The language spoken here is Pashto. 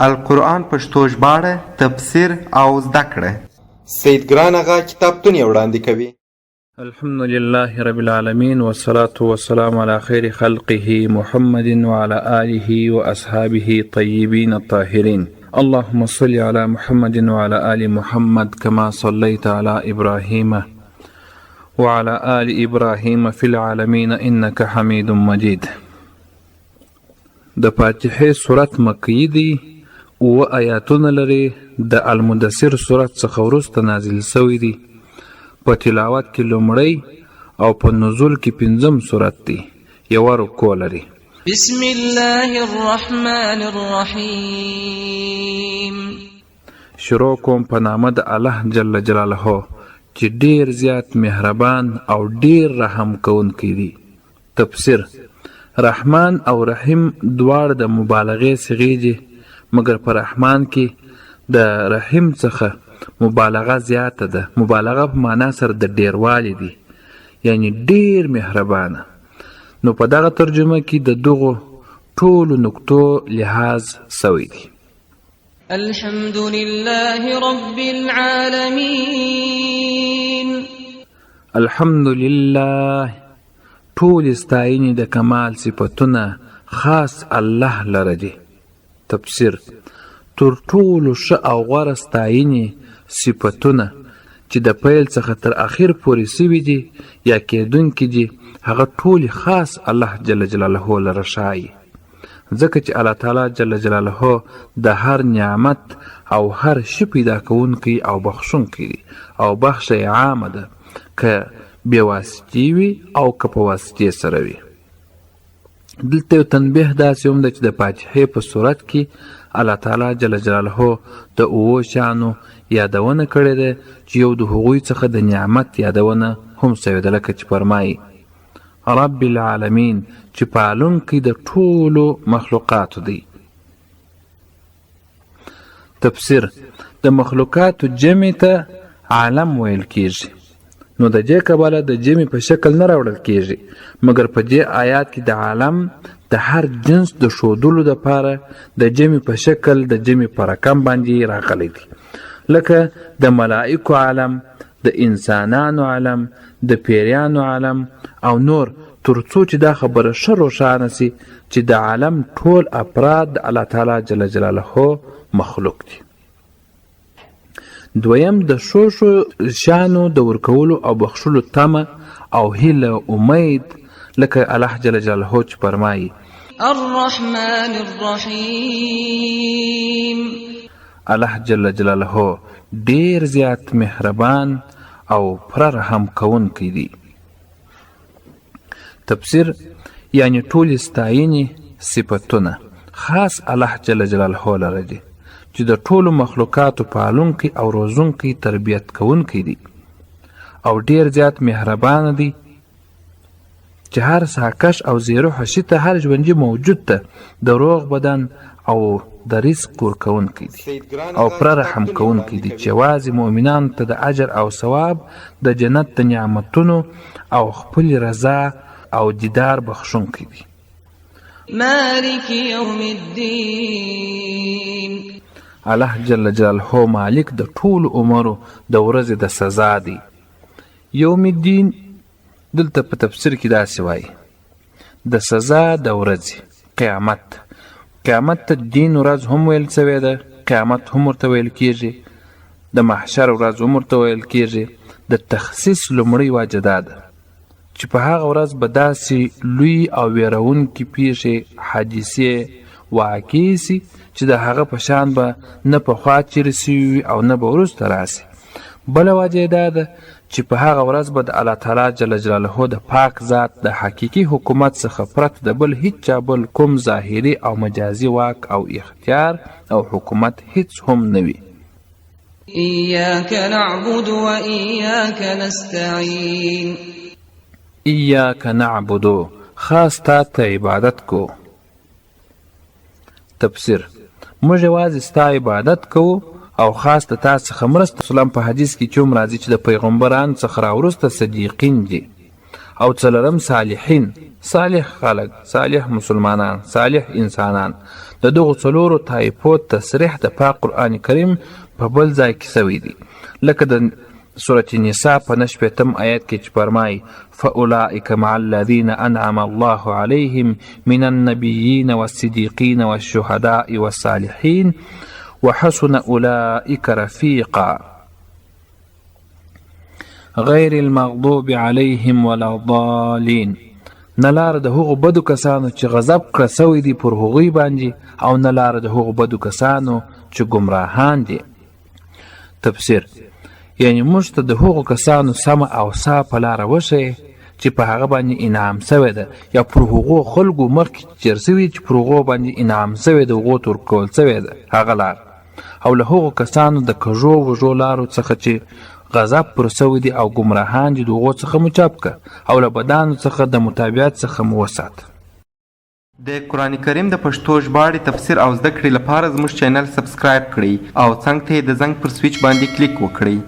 القرآن پښتو ژباړه، تفسیر او زده کړه. سید ګران اغا کتابتون یې وړاندې کوي. الحمد لله رب العالمين والصلاة والسلام على خير خلقه محمد وعلى آله وأصحابه طيبين الطاهرين. اللهم صل على محمد وعلى آل محمد كما صليت على إبراهيم وعلى آل إبراهيم في العالمين إنك حميد مجيد. د فاتحه سورت مکی دی او آیاتونه لري. د المدثر سورت څخه وروسته نازل شوی دی. په تلاوت کې لومړی او په نزول کې پنځم سورت دی. یو رکوع لري. بسم الله الرحمن الرحیم. شروع کوم په نامه د الله جل جلاله چې ډیر زیات مهربان او ډیر رحم کوونکی دی. تفسیر: رحمان او رحیم دواړه د مبالغې صیغې دي، مګر په رحمان کې د رحیم څخه مبالغه زیاته ده. مبالغه په معنا سره د ډیروالی دی، یعنی ډیر مهربانه. نو په دغه ترجمه کې د دغو ټولو نکتو لحاظ سوی دی. الحمد لله رب العالمین. الحمد لله، ټول ستاینې د کمال صفتونه خاص الله لره دي. تفسیر: تر ټولو ښه او غوره ستاینې صفتونه چې د پیل څخه تر اخر پورې سوي دي یا کېدونکي دي، هغه ټولې خاص الله جل جلاله لره ښایي، ځکه چې الله تعالی جل جلاله د هر نعمت او هر شي پیدا کوونکی او بخښونکی دی، او بخښه یې عامه ده، که بې واسطې وي او که په واسطې سره وي. دلته یو تنبیه داسې هم ده چې د فاتحې په صورت کې الله تعالی جل جلاله د اوو شیانو یادونه کړې ده چې یو د هغوی څخه د نعمت یادونه هم سوې ده، لکه چې فرمایي رب العالمین، چې پالونکی د ټولو مخلوقاتو دی. تفسیر: د مخلوقاتو جمع ته عالم ویل کیږي، نو د دې کبله د جمع په شکل نه راوړل کیږي، مګر په دې آیات کې د عالم د هر جنس د ښودلو دپاره د جمع په شکل د جمع په رقم باندې راغلی دی، لکه د ملائکو عالم، د انسانانو عالم، د پیریانو عالم او نور، تر څو چې دا خبره ښه روښانه سي چې د عالم ټول افراد د الله تعالی جل جلاله مخلوق دي. دویم، د ښو شیانو د ورکولو او بخښلو تمه او هیله امید، لکه الله جل جلاله چې فرمایي الرحمن الرحیم. الله جل جلاله ډیر زیات مهربان او پر رحم کوونکی دی. تفسیر: یعنی ټول ستاینې صفتونه خاص الله جل جلاله لره دي، چې د ټولو مخلوقاتو پالونکی او روزونکی تربیت کوونکی دی، او ډیر زیات مهربان دی، چې هر ساکش او زیرو حشي ته هر ژوندي موجود ته د روغ بدن او د رزق ورکوونکی دی، او پر رحم کوونکی دی، چې یوازې مؤمنانو ته د اجر او ثواب د جنت د نعمتونو او خپل رضا او دیدار بخښونکی دی. مالک یوم الدین. الله جل جلاله مالک د ټول عمرو د ورځې د سزا دی. یوم الدین دلته په تفسیر کې داسې وایي د سزا د ورځې، قیامت. قیامت ته دین ورځ هم ویل شوې ده، قیامت هم ورته ویل کیږي، د محشر ورځ هم ورته ویل کیږي. د تخصیص لومړی وجه دا ده چې په هغه ورځ به داسې لوی او ویرونکې پیښې حادثې واقع سي چې د هغه په شان به نه پخوا چیرې سوي وي او نه به وروسته راسي. بله وجه دا ده چې په هغه ورځ به د الله تعالی جل جلاله د پاک ذات د حقیقي حکومت څخه پرته د بل هیڅ چا بل کوم ظاهري او مجازي واک او اختیار او حکومت هیڅ هم نه وي. ایاک نعبد و ایاک نستعین. ایاک نعبدو، خاص تا ته عبادت کو. تفسیر: موږ یوازې ستا عبادت کوو او خاص د تا څخه مرسته. اسلام په حدیث کې چې هم راځي چې د پیغمبرانو څخه راوروسته صدیقین دي، او څلورم صالحین، صالح خلق، صالح مسلمانان، صالح انسانان. د دغو څلورو طایفو تصریح د پاک قرآن کریم په بل ځای کې سوی دی، لکه د سورة نساء په 9 آیت کې چې فرمایي فاولئک مع الذین انعم الله علیهم من النبیین والصدیقین والشهداء والصالحین وحسن اولئک رفیقا غیر المغضوب علیهم ولا الضالین. نه لاره د هغو بدو کسانو چې غضب کړه سوی دی پر هغوی باندې، او نه لاره د هغو بدو کسانو چې ګمراهان دي. تفسیر: یعنی موږ ته د هغو کسانو سمه او صافه لاره وښیه چې په هغه باندې انعام سوی ده، یا پر هغو خلکو مخکې تېر سوي چې پر هغو باندې انعام سوی ده، هغو ته ورکول سوی ده هغه لار، او له هغو کسانو د کږو وږو لارو څخه چې غضب پر سوی دي او ګمراهان دي، د هغو څخه مو چپ کړه، او له بدانو څخه د متابعت څخه مو وساته. د قرآن کریم د پښتو ژباړې تفسیر او زده کړې لپاره زموږ چینل سبسکرایب کړئ او څنګ ته یې د زنګ پر سویچ باندې کلیک وکړئ.